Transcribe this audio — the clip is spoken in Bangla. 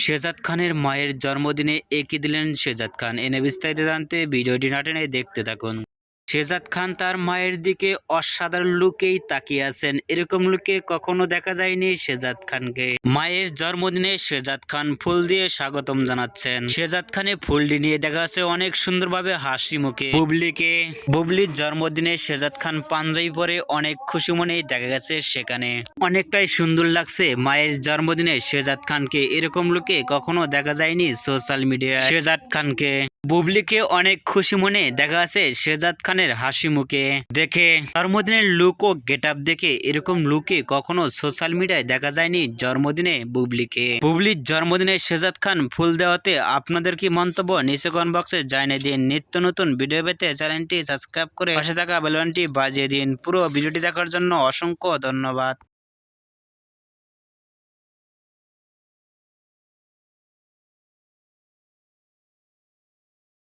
শেহজাদ খানের মায়ের জন্মদিনে একই দিলেন শেহজাদ খান। এনে বিস্তারিত জানতে ভিডিওটি না টেনে দেখতে থাকুন। শেহজাদ খান তার মায়ের দিকে অসাধারণ লুকেই তাকিয়ে আছেন। এরকম লুকে কখনো দেখা যায়নি শেহজাদ খানকে। মায়ের জন্মদিনে শেহজাদ খান ফুল দিয়ে স্বাগতম জানাচ্ছেন। শেহজাদ খানে ফুলটি নিয়ে দেখা যাচ্ছে অনেক সুন্দরভাবে হাসি মুখে বুবলির জন্মদিনে শেহজাদ খান পাঞ্জাবি পরে অনেক খুশি মনেই দেখা গেছে সেখানে। অনেকটাই সুন্দর লাগছে মায়ের জন্মদিনে শেহজাদ খানকে। এরকম লুকে কখনো দেখা যায়নি সোশ্যাল মিডিয়ায় শেহজাদ খানকে। বুবলিকে অনেক খুশি মনে দেখা আছে শেহজাদ খানের হাসি মুখে দেখে। জন্মদিনের লুক ও গেট আপ দেখে এরকম লুকে কখনো সোশ্যাল মিডিয়ায় দেখা যায়নি জন্মদিনে বুবলিকে। বুবলির জন্মদিনে শেহজাদ খান ফুল দেওয়াতে আপনাদের কি মন্তব্য নিচে কমেন্ট বক্সে জানিয়ে দিন। নিত্য নতুন ভিডিও পেতে চ্যানেলটি সাবস্ক্রাইব করে পাশে থাকা বেল বাটনটি বাজিয়ে দিন। পুরো ভিডিওটি দেখার জন্য অসংখ্য ধন্যবাদ।